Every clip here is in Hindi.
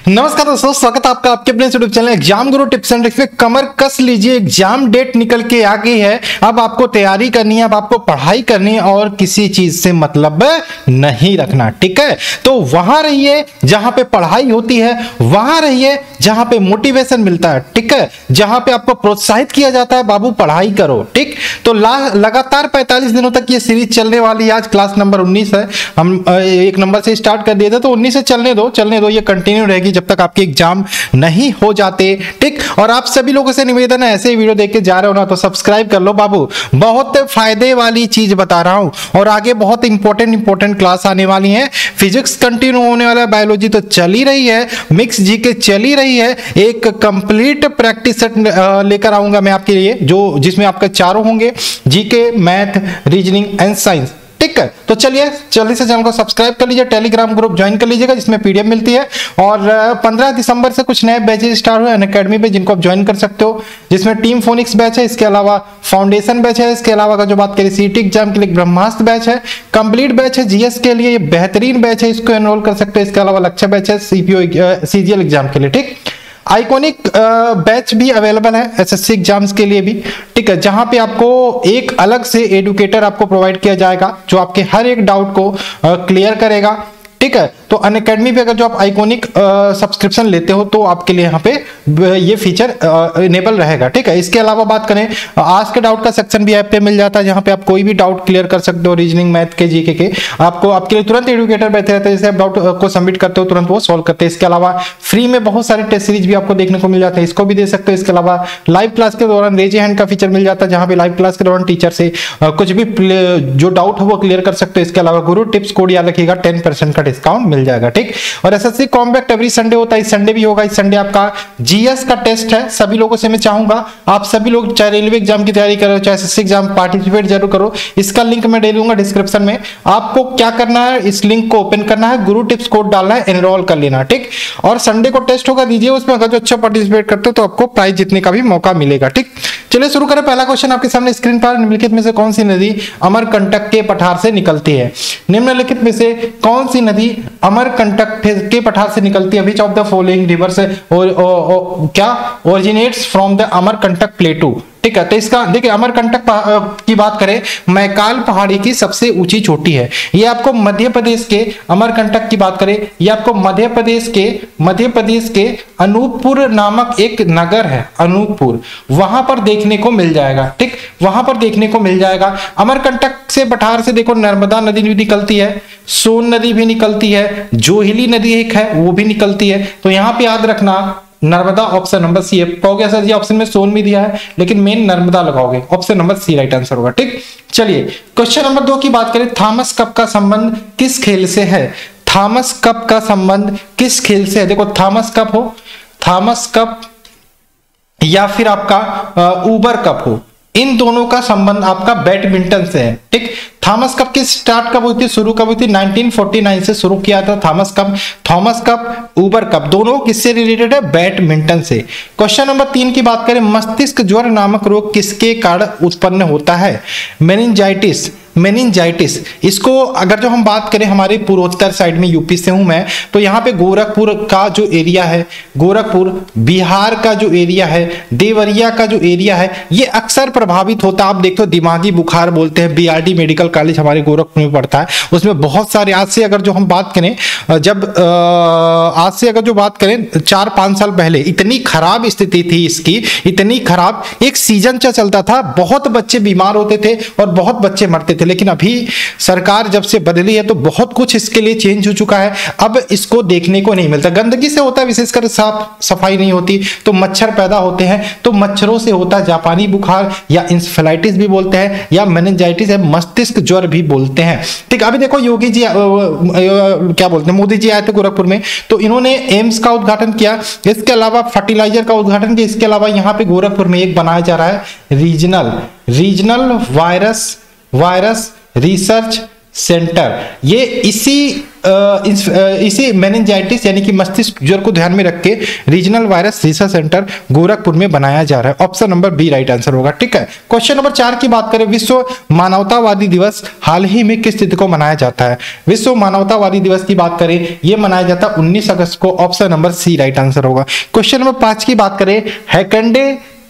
नमस्कार दोस्तों, स्वागत है आपका आपके अपने YouTube channel exam Guru tips and tricks में। कमर कस लीजिए, एग्जाम डेट निकल के आ गई है। अब आपको तैयारी करनी है, अब आपको पढ़ाई करनी है और किसी चीज से मतलब नहीं रखना, ठीक है। तो वहां रहिए जहां पे पढ़ाई होती है, वहां रहिए जहां पे मोटिवेशन मिलता है, ठीक है, जहां पे आपको प्रोत्साहित किया जाता है, बाबू पढ़ाई करो, ठीक। तो लगातार 45 दिनों तक ये सीरीज चलने वाली है। आज क्लास नंबर 19 है। हम एक नंबर से स्टार्ट कर दिए थे, तो 19 से चलने दो, ये कंटिन्यू रहेगी जब तक आपके एग्जाम नहीं हो जाते, ठीक। और आप सभी लोगों से निवेदन है, ऐसे ही वीडियो देख के जा रहे हो ना तो सब्सक्राइब कर लो बाबू। बहुत फायदे वाली चीज बता रहा हूं और आगे बहुत इंपॉर्टेंट क्लास आने वाली है। फिजिक्स कंटिन्यू होने वाला है, बायोलॉजी तो चल ही रही है, मिक्स जीके चल ही रही है। एक कंप्लीट प्रैक्टिस सेट लेकर आऊंगा मैं आपके लिए, जो जिसमें आपके चारों होंगे, GK, math, reasoning and science, ठीक है। तो चलिए जल्दी से चैनल को सब्सक्राइब कर लीजिए, टेलीग्राम ग्रुप ज्वाइन कर लीजिएगा जिसमें पीडीएफ मिलती है। और 15 दिसंबर से कुछ नए बैचेस स्टार्ट हुए अनअकैडमी पे, जिनको आप ज्वाइन कर सकते हो, जिसमें टीम फोनिक्स बैच है, इसके अलावा फाउंडेशन बैच है, इसके अलावा अगर जो बात करें सीटी एग्जाम के लिए ब्रह्मास्त्र बैच है, कंप्लीट बैच है जीएस के लिए, ये बेहतरीन बैच है, इसको एनरोल कर सकते हो। इसके अलावा लक्ष्य बैच है सीजीएल एग्जाम के लिए, ठीक। आइकॉनिक बैच भी अवेलेबल है एसएससी एग्जाम्स के लिए भी, ठीक है, जहां पे आपको एक अलग से एडुकेटर आपको प्रोवाइड किया जाएगा जो आपके हर एक डाउट को क्लियर करेगा, ठीक है। तो अनअकैडमी पे अगर जो आप आइकॉनिक सब्सक्रिप्शन लेते हो तो आपके लिए यहाँ पे ये फीचर इनेबल रहेगा, ठीक है। इसके अलावा बात करें, आज के डाउट का सेक्शन भी ऐप पे मिल जाता है, जहाँ पे आप कोई भी डाउट क्लियर कर सकते हो, रीजनिंग, मैथ के, जीके के। आपको आपके लिए तुरंत एडुकेटर बैठे रहते हैं, जैसे आप डाउट को सबमिट करते हो तुरंत वो सॉल्व करते हैं। इसके अलावा फ्री में बहुत सारे टेस्ट सीरीज भी आपको देखने को मिल जाते हैं, इसको भी दे सकते हो। इसके अलावा लाइव क्लास के दौरान रेज हैंड का फीचर मिल जाता है, जहाँ पे लाइव क्लास के दौरान टीचर से कुछ भी जो डाउट हो वो क्लियर कर सकते हो। इसके अलावा गुरु टिप्स कोड याद रखिएगा, 10% का डिस्काउंट मिल जाएगा, ठीक। और एसएससी कॉम्बैक्ट एवरी संडे होता है, इस संडे भी होगा। इस संडे आपका जीएस का टेस्ट है। सभी लोगों से मैं चाहूंगा आप सभी लोग, चाहे रेलवे एग्जाम की तैयारी करो, चाहे एसएससी एग्जाम, पार्टिसिपेट जरूर करो। इसका लिंक मैं दे दूंगा डिस्क्रिप्शन में। आपको क्या करना है, इस लिंक को ओपन करना है, गुरु टिप्स कोड डालना है, एनरोल कर लेना, ठीक। और संडे को टेस्ट होगा, दीजिए। उसमें अगर जो अच्छा पार्टिसिपेट करते हो तो आपको प्राइज जीतने का भी मौका मिलेगा, ठीक। चलिए शुरू करें। पहला क्वेश्चन आपके सामने स्क्रीन पर, निम्नलिखित में से कौन सी नदी अमरकंटक के पठार से निकलती है? निम्नलिखित में से कौन सी नदी अमरकंटक के पठार से निकलती है? Which of the following rivers क्या originates from the Amarkantak plateau, ठीक है। तो इसका देखिए, अमरकंटक की बात करें, मैकाल पहाड़ी की सबसे ऊंची चोटी है। ये आपको मध्य प्रदेश के, अमरकंटक की बात करें, ये आपको मध्य प्रदेश के अनूपपुर नामक एक नगर है, अनूपपुर, वहां पर देखने को मिल जाएगा, ठीक, वहां पर देखने को मिल जाएगा। अमरकंटक से पठार से देखो नर्मदा नदी भी निकलती है, सोन नदी भी निकलती है, जोहिली नदी एक है वो भी निकलती है। तो यहां पे याद रखना नर्मदा, ऑप्शन नंबर सी है। कहोगे सर जी ऑप्शन में सोन भी दिया है, लेकिन मेन नर्मदा लगाओगे, option number C right answer होगा, ठीक। चलिए क्वेश्चन नंबर 2 की बात करें, थॉमस कप का संबंध किस खेल से है? थॉमस कप का संबंध किस खेल से है? देखो, थॉमस कप या फिर आपका ऊबर कप हो, इन दोनों का संबंध आपका बैडमिंटन से है, ठीक। थॉमस कप की स्टार्ट कब हुई थी, शुरू कब हुई थी? 1949 से शुरू किया था थॉमस कप, ऊबर कप, दोनों किससे रिलेटेड है? बैडमिंटन से। क्वेश्चन नंबर 3 की बात करें, मस्तिष्क ज्वर नामक रोग किसके कारण उत्पन्न होता है? मेनिंजाइटिस। इसको अगर जो हम बात करें, हमारे पूर्वोत्तर साइड में, यूपी से हूं मैं, तो यहाँ पे गोरखपुर का जो एरिया है, गोरखपुर, बिहार का जो एरिया है, देवरिया का जो एरिया है, ये अक्सर प्रभावित होता है। आप देखते हो दिमागी बुखार बोलते हैं, बीआरडी मेडिकल कॉलेज हमारे गोरखपुर में पड़ता है, उसमें बहुत सारे, आज से अगर जो हम बात करें, आज से अगर जो बात करें 4-5 साल पहले, इतनी खराब स्थिति थी इसकी, इतनी खराब, एक सीजन चलता था, बहुत बच्चे बीमार होते थे और बहुत बच्चे मरते थे। लेकिन अभी सरकार जब से बदली है तो बहुत कुछ इसके लिए चेंज हो चुका है। अब इसको देखने को नहीं मिलता, गंदगी से होता है, विशेषकर साफ सफाई नहीं होती तो मच्छर पैदा होते हैं, तो मच्छरों से होता है जापानी बुखार, या इंसेफेलाइटिस भी बोलते हैं, या मेनिंजाइटिस है, मस्तिष्क ज्वर भी बोलते हैं, ठीक। अभी देखो योगी जी क्या बोलते हैं, मोदी जी आए थे गोरखपुर में, तो इन्होंने एम्स का उद्घाटन किया, इसके अलावा फर्टिलाइजर का उद्घाटन किया, इसके अलावा यहाँ पे गोरखपुर में एक बनाया जा रहा है रीजनल वायरस रिसर्च सेंटर, ये इसी मेनिंजाइटिस यानी कि मस्तिष्क ज्वर को ध्यान में रख के regional virus research centre Gorakhpur में बनाया जा रहा है। Option number B right answer होगा। ठीक है, क्वेश्चन नंबर 4 की बात करें, विश्व मानवतावादी दिवस हाल ही में किस तिथि को मनाया जाता है? विश्व मानवतावादी दिवस की बात करें, यह मनाया जाता है 19 अगस्त को। Option number C right answer होगा। क्वेश्चन नंबर 5 की बात करें, हैकेंडे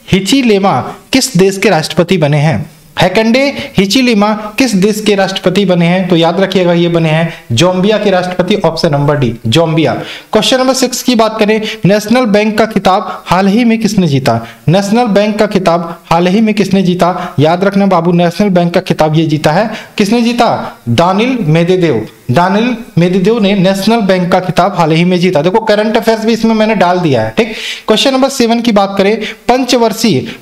हिचिलेमा किस देश के राष्ट्रपति बने हैं? हैकेंडे हिचिलिमा किस देश के राष्ट्रपति बने हैं? तो याद रखिएगा ये बने हैं जाम्बिया के राष्ट्रपति। Option number D Zambia. Question number 6 की बात करें, नेशनल बैंक का खिताब हाल ही में किसने जीता? नेशनल बैंक का खिताब हाल ही में किसने जीता? याद रखना बाबू, नेशनल बैंक का खिताब ये जीता है, किसने जीता? Daniil Medvedev. दानिल मेदवेदेव ने नेशनल बैंक का खिताब हाल ही में जीता। देखो करंट अफेयर्स भी इसमें मैंने डाल दिया है। ठीक, क्वेश्चन नंबर 7 की बात करें,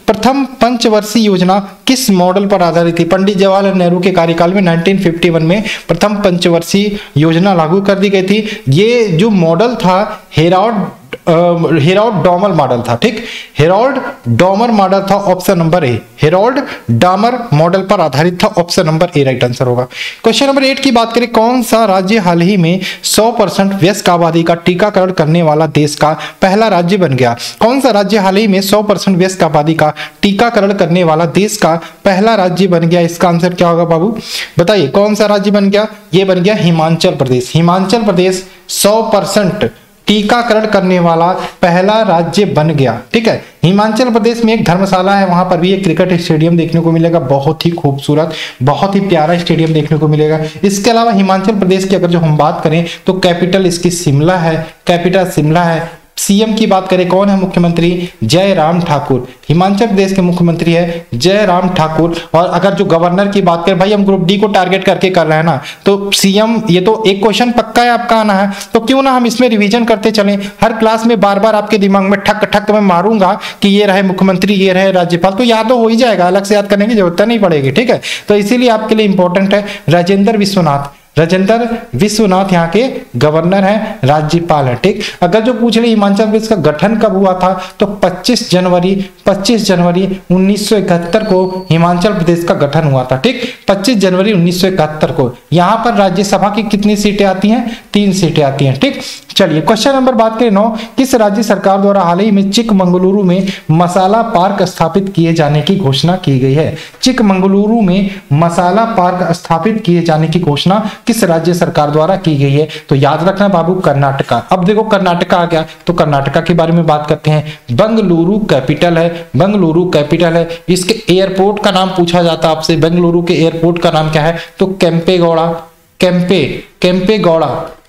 प्रथम पंचवर्षीय योजना किस मॉडल पर आधारित थी? पंडित जवाहरलाल नेहरू के कार्यकाल में 1951 में प्रथम पंचवर्षीय योजना लागू कर दी गई थी। ये जो मॉडल था हेरोल्ड डॉमर मॉडल था। ठीक, हेरोल्ड डॉमर मॉडल था। ऑप्शन नंबर ए, हेरोल्ड डॉमर मॉडल पर आधारित था। ऑप्शन नंबर ए राइट आंसर होगा। क्वेश्चन नंबर 8 की बात करें, कौन सा राज्य हाल ही में 100% वयस्क आबादी का टीकाकरण करने वाला देश का पहला राज्य बन गया? कौन सा राज्य हाल ही में 100% वयस्क आबादी का टीकाकरण करने वाला देश का पहला राज्य बन गया? इसका आंसर क्या होगा बाबू, बताइए कौन सा राज्य बन गया? ये बन गया हिमाचल प्रदेश। हिमाचल प्रदेश 100% टीकाकरण करने वाला पहला राज्य बन गया। ठीक है, हिमाचल प्रदेश में एक धर्मशाला है, वहां पर भी एक क्रिकेट स्टेडियम देखने को मिलेगा, बहुत ही खूबसूरत, बहुत ही प्यारा स्टेडियम देखने को मिलेगा। इसके अलावा हिमाचल प्रदेश की अगर जो हम बात करें तो कैपिटल इसकी शिमला है, कैपिटल शिमला है। सीएम की बात करें, कौन है मुख्यमंत्री? जयराम ठाकुर। हिमाचल प्रदेश के मुख्यमंत्री है जयराम ठाकुर। और अगर जो गवर्नर की बात करें, भाई हम ग्रुप डी को टारगेट करके कर रहे हैं ना, तो सीएम, ये तो एक क्वेश्चन पक्का है आपका आना है, तो क्यों ना हम इसमें रिवीजन करते चलें। हर क्लास में बार बार आपके दिमाग में ठक ठक मैं मारूंगा कि ये रहे मुख्यमंत्री, ये रहे राज्यपाल, तो याद तो हो ही जाएगा, अलग से याद करने की जरूरत नहीं पड़ेगी। ठीक है, तो इसीलिए आपके लिए इंपॉर्टेंट है राजेंद्र विश्वनाथ। राजेंद्र विश्वनाथ यहाँ के गवर्नर हैं, राज्यपाल हैं। ठीक, अगर जो पूछ रहे हिमाचल प्रदेश का गठन कब हुआ था, तो 25 जनवरी 1971 को हिमाचल प्रदेश का गठन हुआ था। ठीक, 25 जनवरी 1971 को। यहाँ पर राज्यसभा की कितनी सीटें आती हैं? 3 सीटें आती हैं। ठीक, चलिए क्वेश्चन नंबर बात करें 9, किस राज्य सरकार द्वारा हाल ही में चिकमंगलुरु में मसाला पार्क स्थापित किए जाने की घोषणा की गई है? चिकमंगलुरु में मसाला पार्क स्थापित किए जाने की घोषणा किस राज्य सरकार द्वारा की गई है? तो याद रखना बाबू, कर्नाटका। अब देखो कर्नाटका आ गया, तो कर्नाटका के बारे में बात करते हैं। बेंगलुरु कैपिटल है, बेंगलुरु कैपिटल है। इसके एयरपोर्ट का नाम पूछा जाता है आपसे, बेंगलुरु के एयरपोर्ट का नाम क्या है? तो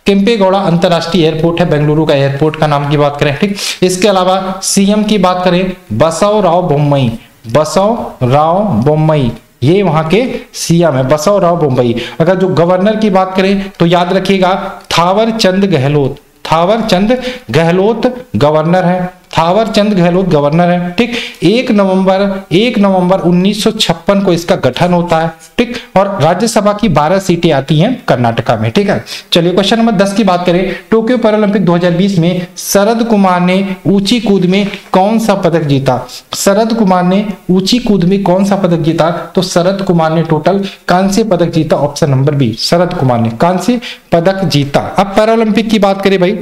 केम्पेगौड़ा अंतरराष्ट्रीय एयरपोर्ट है, बेंगलुरु का एयरपोर्ट का नाम की बात करें। ठीक, इसके अलावा सीएम की बात करें, बसवराव बोम्मई, ये वहां के सीएम है, बसवराव बोम्मई। अगर जो गवर्नर की बात करें तो याद रखिएगा थावरचंद गहलोत गवर्नर है, थावरचंद गहलोत गवर्नर है। ठीक, 1 नवंबर 1956 को इसका गठन होता है। ठीक, और राज्यसभा की 12 सीटें आती हैं कर्नाटका में। ठीक है, चलिए क्वेश्चन नंबर 10 की बात करें, टोक्यो पैरालंपिक 2020 में शरद कुमार ने ऊंची कूद में कौन सा पदक जीता? शरद कुमार ने ऊंची कूद में कौन सा पदक जीता? तो शरद कुमार ने टोटल कांस्य पदक जीता। Option number B, Sharad Kumar ने कांस्य पदक जीता। अब पैरालंपिक की बात करें भाई,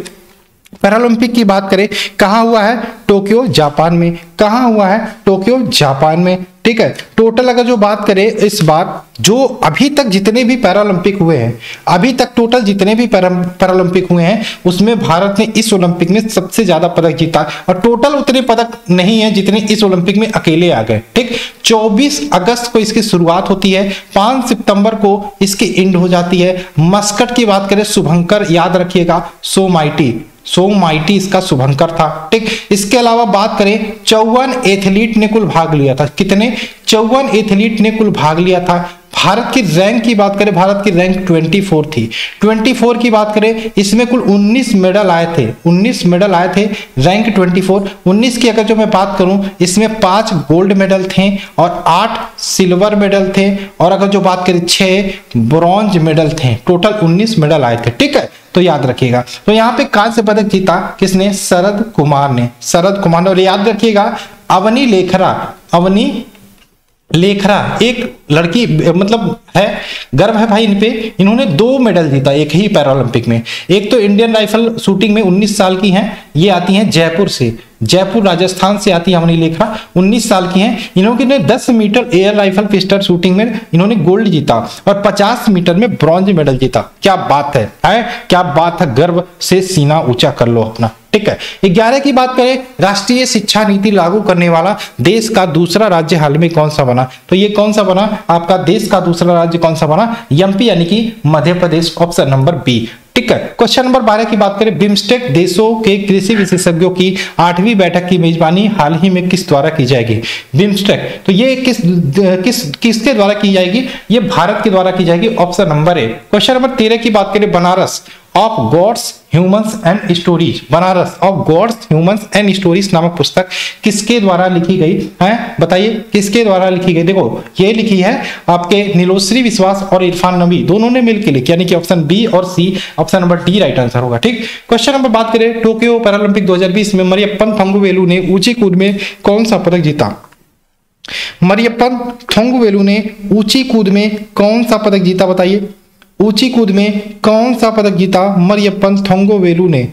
पैरालंपिक की बात करें, कहां हुआ है? टोक्यो जापान में। कहां हुआ है? टोक्यो जापान में। ठीक है, टोटल अगर जो बात करें इस बार जो अभी तक जितने भी पैरालंपिक हुए हैं, अभी तक टोटल जितने भी पैरालंपिक हुए हैं, उसमें भारत ने इस ओलंपिक में सबसे ज्यादा पदक जीता। और टोटल उतने पदक नहीं है जितने इस ओलंपिक में अकेले आ गए। ठीक, 24 अगस्त को इसकी शुरुआत होती है, 5 सितंबर को इसकी एंड हो जाती है। मस्कट की बात करें, शुभंकर, याद रखिएगा, सोमाइटी इसका शुभंकर था। ठीक, इसके अलावा बात करें 54 एथलीट ने कुल भाग लिया था। कितने? 54 एथलीट ने कुल भाग लिया था। भारत की रैंक की बात करें, भारत की रैंक 24 थी। 24 की बात करें, इसमें कुल 19 मेडल आए थे, 19 मेडल आए थे, रैंक 24। 19 की अगर जो मैं बात करूं, इसमें 5 गोल्ड मेडल थे और 8 सिल्वर मेडल थे, और अगर जो बात करें 6 ब्रॉन्ज मेडल थे। टोटल 19 मेडल आए थे। ठीक है, तो याद रखिएगा। तो यहाँ पे कांस्य पदक जीता किसने? शरद कुमार ने, शरद कुमार ने। और याद रखिएगा अवनी लेखरा एक लड़की, मतलब है, गर्व है भाई इन पे, इन्होंने 2 मेडल जीता एक ही पैरालंपिक में। एक तो इंडियन राइफल शूटिंग में 19 साल की हैं, ये आती हैं जयपुर से, जयपुर राजस्थान से आती है हमारी लेखरा, 19 साल की हैं। इन्होंने 10 metre air rifle pistol shooting में इन्होंने गोल्ड जीता और 50 मीटर में ब्रॉन्ज मेडल जीता। क्या बात है क्या बात है, गर्व से सीना ऊंचा कर लो अपना, ठीक है। 11 की बात करें, राष्ट्रीय शिक्षा नीति लागू करने वाला देश का दूसरा राज्य हाल में कौन सा बना? तो ये कौन सा बना आपका, देश का दूसरा राज्य कौन सा बना? एमपी यानी कि Madhya Pradesh, option number B, ठीक है। क्वेश्चन नंबर 12 की बात करें, बिम्स्टेक देशों के कृषि विशेषज्ञों की 8वीं बैठक की मेजबानी हाल ही में किस द्वारा की जाएगी? बिम्स्टेक, तो ये किसके द्वारा की जाएगी? ये भारत के द्वारा की जाएगी, option number A. Question number 13 की बात करें, Banaras of gods humans and stories, Banaras of gods humans and stories नामक पुस्तक किसके द्वारा लिखी गई है? बताइए किसके द्वारा लिखी गई? देखो ये लिखी है आपके नीलोश्री विश्वास और इरफान नबी, दोनों ने मिलकर लिखी, यानी कि ऑप्शन बी और C, option number D right answer होगा, ठीक। क्वेश्चन नंबर बात करें, टोक्यो पैरालंपिक 2020 में मरियप्पन थंगुवेलु ने ऊंची कूद में कौन सा पदक जीता? मरियप्पन थंगुवेलु ने ऊंची कूद में कौन सा पदक जीता? बताइए ऊंची कूद में कौन सा पदक जीता मरियप्पन थंगुवेलु ने?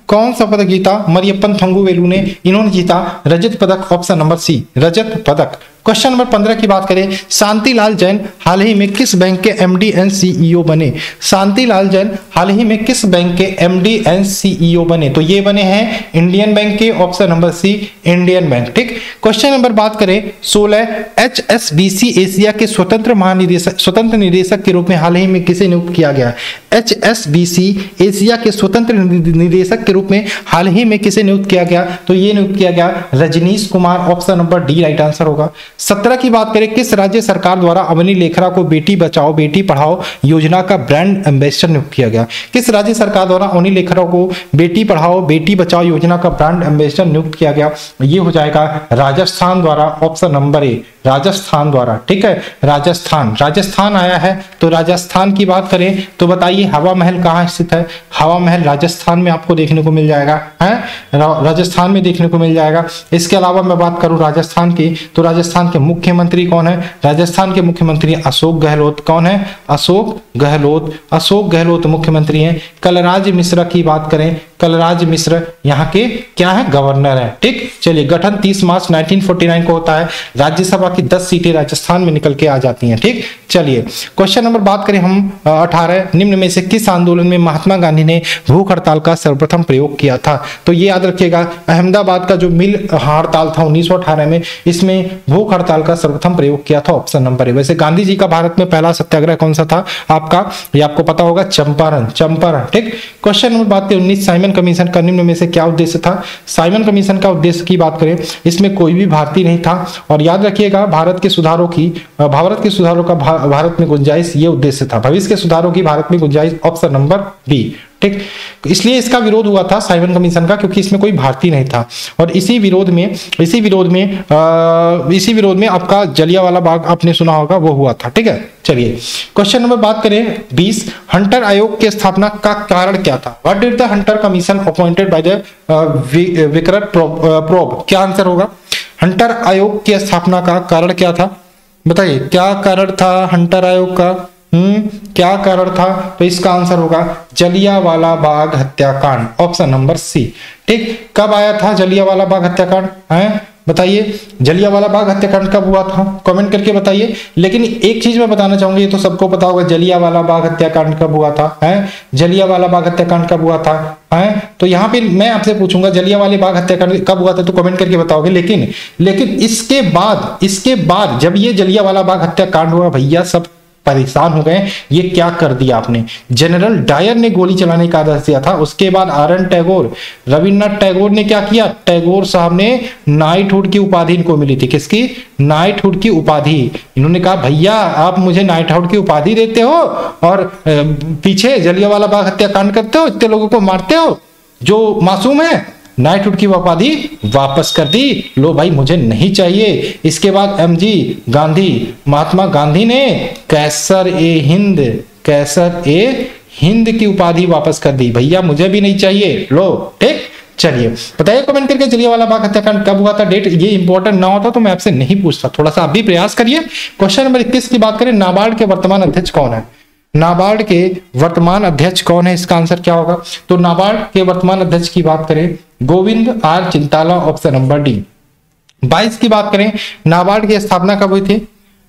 कौन सा पदक जीता मरियप्पन थंगुवेलु ने? इन्होंने जीता रजत पदक, ऑप्शन नंबर सी, रजत पदक। क्वेश्चन नंबर 15 की बात करें, शांतिलाल जैन हाल ही में किस बैंक के एमडी एंड सीईओ बने? शांतिलाल जैन हाल ही में किस बैंक के एमडी एंड सीईओ बने? तो ये बने हैं इंडियन बैंक के, option number C, Indian bank, ठीक। क्वेश्चन नंबर बात करें 16, HSBC एशिया के स्वतंत्र निदेशक के रूप में हाल ही में किसे नियुक्त किया गया? HSBC एशिया के स्वतंत्र निदेशक के रूप में हाल ही में किसे नियुक्त किया गया? तो ये नियुक्त किया गया Rajnish Kumar, option number D right answer होगा। 17 की बात करें, किस राज्य सरकार द्वारा अवनी लेखरा को बेटी बचाओ बेटी पढ़ाओ योजना का ब्रांड एम्बेसडर नियुक्त किया गया? किस राज्य सरकार द्वारा अवनी लेखरा को बेटी पढ़ाओ बेटी बचाओ योजना का ब्रांड एम्बेसडर नियुक्त किया गया? ये हो जाएगा राजस्थान द्वारा, ऑप्शन नंबर ए, राजस्थान द्वारा, ठीक है। राजस्थान आया है। तो राजस्थान की बात करें तो बताइए हवा महल कहाँ स्थित है? हवा महल राजस्थान में आपको देखने को मिल जाएगा, है राजस्थान में देखने को मिल जाएगा। इसके अलावा मैं बात करूं राजस्थान की, तो राजस्थान के मुख्यमंत्री कौन है? राजस्थान के मुख्यमंत्री अशोक गहलोत। कौन है? अशोक गहलोत मुख्यमंत्री हैं। कलराज मिश्र की बात करें, कलराज मिश्र यहाँ के क्या है? गवर्नर है, ठीक। चलिए, गठन 30 मार्च 1949 को होता है। राज्यसभा की 10 सीटें राजस्थान में निकल के आ जाती हैं, ठीक। चलिए, क्वेश्चन नंबर बात करें हम 18, निम्न में से किस आंदोलन में महात्मा गांधी ने भूख हड़ताल का सर्वप्रथम प्रयोग किया था? तो ये याद रखिएगा, अहमदाबाद का जो मिल हड़ताल था 1918 में, इसमें भूख हड़ताल का सर्वप्रथम प्रयोग किया था, ऑप्शन नंबर ए। वैसे गांधी जी का भारत में पहला सत्याग्रह कौन सा था आपका? ये आपको पता होगा, चंपारण, ठीक। क्वेश्चन नंबर बात करें 19, साइमन कमीशन का निम्न में से क्या उद्देश्य था? साइमन कमीशन का उद्देश्य की बात करें, इसमें कोई भी भारतीय नहीं था। और याद रखिएगा, भारत के सुधारों का भारत में गुंजाइश, ये उद्देश्य था। भविष्य के सुधारों की भारत में गुंजाइश, ऑप्शन नंबर बी, ठीक। इसलिए इसका विरोध हुआ था साइमन कमीशन का, क्योंकि इसमें कोई भारतीय नहीं था। और इसी विरोध में आपका जलियांवाला बाग आपने सुना होगा, वो हुआ था, ठीक है। चलिए, क्वेश्चन नंबर बात करें 20, हंटर आयोग की स्थापना का कारण क्या था? What did the Hunter commission appointed by the viceroy probe? क्या आंसर होगा? हंटर आयोग की स्थापना का कारण क्या था? बताइए, क्या कारण था हंटर आयोग का? क्या कारण था? तो इसका आंसर होगा जलियांवाला बाग हत्याकांड, ऑप्शन नंबर सी, ठीक। कब आया था जलियांवाला बाग हत्याकांड? बताइए, जलियांवाला बाग हत्याकांड कब हुआ था? कमेंट करके बताइए। लेकिन एक चीज मैं बताना चाहूंगा, ये तो सबको पता होगा, जलियांवाला बाग हत्याकांड कब हुआ था? जलियांवाला बाग हत्याकांड कब हुआ था? तो यहाँ पे मैं आपसे पूछूंगा जलियांवाला बाग हत्याकांड कब हुआ था, तो कमेंट करके बताओगे। लेकिन इसके बाद जब ये जलियांवाला बाग हत्याकांड हुआ, भैया सब परेशान हो गए, ये क्या कर दिया आपने? जनरल डायर ने गोली चलाने का आदेश दिया था। उसके बाद आर.एन. टैगोर, रविन्द्रनाथ टैगोर ने क्या किया? टैगोर साहब ने नाइटहुड की उपाधि इनको मिली थी। किसकी? नाइटहुड की उपाधि। इन्होंने कहा भैया आप मुझे नाइटहुड की उपाधि देते हो और पीछे जलियांवाला बाग हत्याकांड करते हो, इतने लोगों को मारते हो जो मासूम है। नाइटहुड की उपाधि वापस कर दी, लो भाई मुझे नहीं चाहिए। इसके बाद एमजी गांधी, महात्मा गांधी ने कैसर ए हिंद की उपाधि वापस कर दी, भैया मुझे भी नहीं चाहिए, लो, ठीक। चलिए बताइए कमेंट करके, जलियांवाला बाग हत्याकांड कब हुआ था, डेट। ये इंपॉर्टेंट ना होता तो मैं आपसे नहीं पूछता, थोड़ा सा आप भी प्रयास करिए। क्वेश्चन नंबर 21 की बात करें, नाबार्ड के वर्तमान अध्यक्ष कौन है? नाबार्ड के वर्तमान अध्यक्ष कौन है, इसका आंसर क्या होगा? तो नाबार्ड के वर्तमान अध्यक्ष की बात करें, Govind R Chintala, option number D. 22 की बात करें, नाबार्ड की स्थापना कब हुई थी?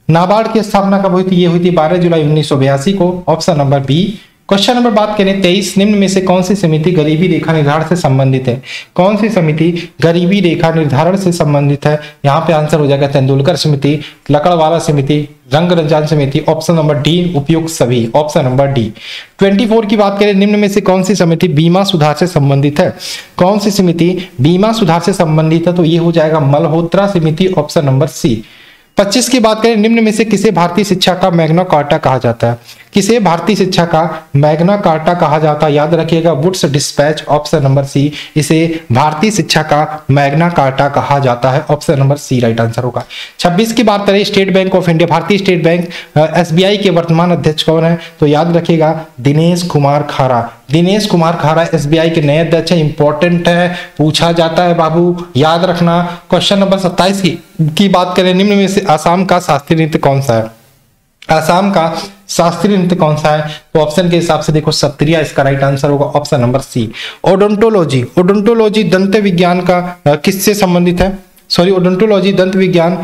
नाबार्ड की स्थापना कब हुई थी? ये हुई थी 12 जुलाई 1982 को, option number B. Question number बात करें 23, निम्न में से कौन सी समिति गरीबी रेखा निर्धारण से संबंधित है? कौन सी समिति गरीबी रेखा निर्धारण से संबंधित है? यहाँ पे आंसर हो जाएगा तेंदुलकर समिति, लकड़वाला समिति, रंगरंजन समिति, ऑप्शन नंबर डी उपयुक्त सभी, ऑप्शन नंबर डी। 24 की बात करें, निम्न में से कौन सी समिति बीमा सुधार से संबंधित है? कौन सी समिति बीमा सुधार से संबंधित है? तो ये हो जाएगा मल्होत्रा समिति, ऑप्शन नंबर सी। 25 की बात करें, निम्न में से किसे भारतीय शिक्षा का मैग्ना कार्टा कहा जाता है? किसे भारतीय शिक्षा का मैग्ना कार्टा कहा जाता है? याद रखिएगा, Wood's dispatch, option number C. इसे भारतीय शिक्षा का मैग्ना कार्टा कहा जाता है, option number C right answer होगा। 26 की बात करें, स्टेट बैंक ऑफ इंडिया, भारतीय स्टेट बैंक एसबीआई के वर्तमान अध्यक्ष कौन है? तो याद रखिएगा दिनेश कुमार खारा। दिनेश कुमार खारा एसबीआई के नए अध्यक्ष है, इंपॉर्टेंट है, पूछा जाता है बाबू, याद रखना। क्वेश्चन नंबर 27 की बात करें, निम्न में से आसाम का शास्त्रीय नृत्य कौन सा है? आसाम का शास्त्रीय नृत्य कौन सा है? तो ऑप्शन के हिसाब से देखो सत्रिया इसका राइट आंसर होगा, option number C. Odontology, odontology दंत विज्ञान का किससे संबंधित है? सॉरी, ओडोंटोलॉजी दंत विज्ञान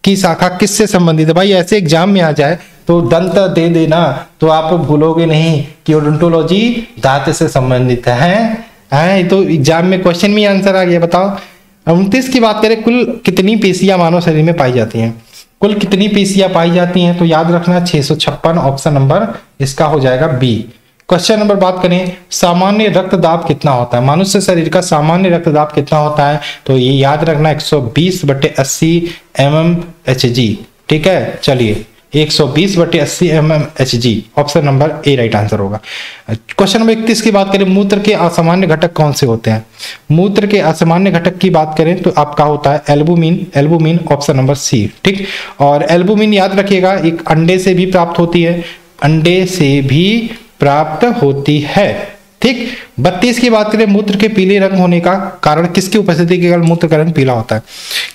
की शाखा किससे संबंधित है? भाई ऐसे एग्जाम में आ जाए तो दंत दे देना तो आप भूलोगे नहीं कि ओडोंटोलॉजी दांत से संबंधित है। तो एग्जाम में क्वेश्चन में आंसर आ गया। बताओ 29 की बात करें, कुल कितनी पेशियां मानव शरीर में पाई जाती हैं? कुल कितनी पेशियां पाई जाती हैं? तो याद रखना 656, ऑप्शन नंबर इसका हो जाएगा बी। क्वेश्चन नंबर बात करें, सामान्य रक्तदाब कितना होता है? मनुष्य शरीर का सामान्य रक्तदाब कितना होता है? तो ये याद रखना 120/80 mmHg। ठीक है, चलिए 120/80 mmHg, ऑप्शन नंबर ए राइट आंसर होगा। क्वेश्चन नंबर 31 की बात करें, मूत्र के असामान्य घटक कौन से होते हैं? मूत्र के असामान्य घटक की बात करें तो आपका होता है albumin, albumin, option number C. ठीक, और एल्बुमिन याद रखिएगा एक अंडे से भी प्राप्त होती है, अंडे से भी प्राप्त होती है। ठीक, 32 की बात करें, मूत्र के पीले रंग होने का कारण, किसकी उपस्थिति के कारण मूत्र का रंग पीला होता है?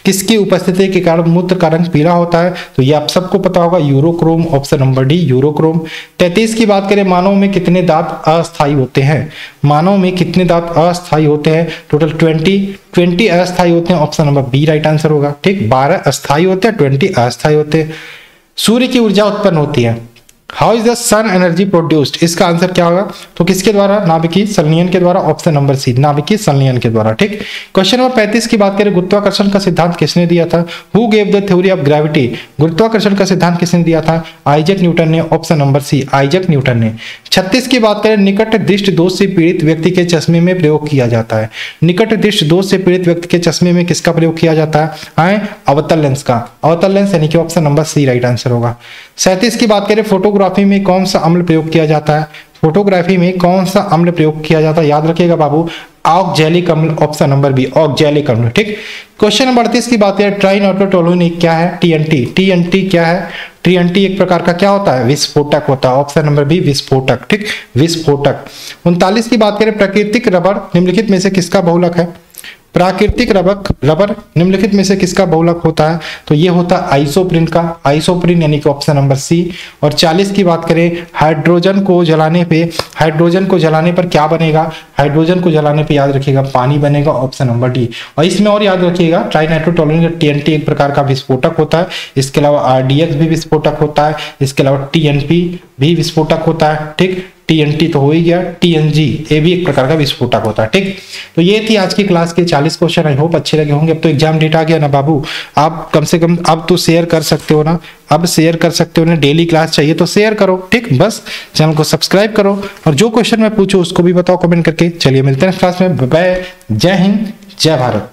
किसकी उपस्थिति के कारण मूत्र का रंग पीला होता है? तो ये आप सबको पता होगा, urochrome, option number D urochrome. 33 की बात करें, मानव में कितने दांत अस्थायी होते हैं? मानव में कितने दांत अस्थायी होते हैं? टोटल 20 अस्थायी होते हैं, option number B right answer होगा। ठीक, 12 अस्थायी होते हैं, 20 अस्थायी होते हैं। सूर्य की ऊर्जा उत्पन्न होती है, how is the sun energy produced? इसका आंसर क्या होगा? तो किसके द्वारा? नाभिकीय संलयन के द्वारा, ऑप्शन नंबर सी नाभिकीय संलयन के द्वारा। ठीक, क्वेश्चन नंबर 35 की बात करें, गुरुत्वाकर्षण का सिद्धांत किसने दिया था? Who gave the theory of gravity? गुरुत्वाकर्षण का सिद्धांत किसने दिया था? आइजैक न्यूटन ने, option number C Isaac Newton ने। 36 की बात करें, निकट दृष्टि दोष से पीड़ित व्यक्ति के चश्मे में प्रयोग किया जाता है। निकट दृष्टि दोष से पीड़ित व्यक्ति के चश्मे में किसका प्रयोग किया जाता है? अवतल लेंस का, अवतल लेंस यानी कि option number C right answer होगा। 37 की बात करें, फोटोग्राफी में कौन सा अम्ल प्रयोग किया जाता है? फोटोग्राफी में कौन सा अम्ल प्रयोग किया जाता है? याद रखिएगा बाबू, ऑक्जेलिक अम्ल, ऑप्शन नंबर बी ऑक्जेलिक अम्ल। ठीक, क्वेश्चन नंबर 38 की बात करें, ट्राइनाइट्रोटोलुइन क्या है? टीएनटी। टीएनटी क्या है? टीएनटी एक प्रकार का क्या होता है? विस्फोटक होता है, ऑप्शन नंबर बी विस्फोटक। ठीक, विस्फोटक। 39 की बात करें, प्राकृतिक रबर निम्नलिखित में से किसका बहुलक है? प्राकृतिक रबर निम्नलिखित में से किसका बहुलक होता है? तो ये होता है आइसोप्रिन का, आइसोप्रिन यानी कि ऑप्शन नंबर सी। और 40 की बात करें, हाइड्रोजन को जलाने पर क्या बनेगा? हाइड्रोजन को जलाने पे याद रखिएगा पानी बनेगा, ऑप्शन नंबर डी। और इसमें और याद रखिएगा, ट्राइनाइट्रोटोलुइन टीएनटी एक प्रकार का विस्फोटक होता है, इसके अलावा आरडीएक्स भी विस्फोटक होता है, इसके अलावा टीएनपी भी विस्फोटक होता है। ठीक, टीएनटी तो हो ही गया, टीएनजी ये भी एक प्रकार का विस्फोटक होता है। ठीक, तो ये थी आज की क्लास के 40 क्वेश्चन, आई होप अच्छे लगे होंगे। अब तो एग्जाम डेट आ गया ना बाबू, आप कम से कम अब तो शेयर कर सकते हो ना, अब शेयर कर सकते हो ना, डेली क्लास चाहिए तो शेयर करो। ठीक, बस चैनल को सब्सक्राइब करो और जो क्वेश्चन मैं पूछूं उसको भी बताओ कमेंट करके। चलिए मिलते हैं क्लास में, बाय, जय हिंद, जय भारत।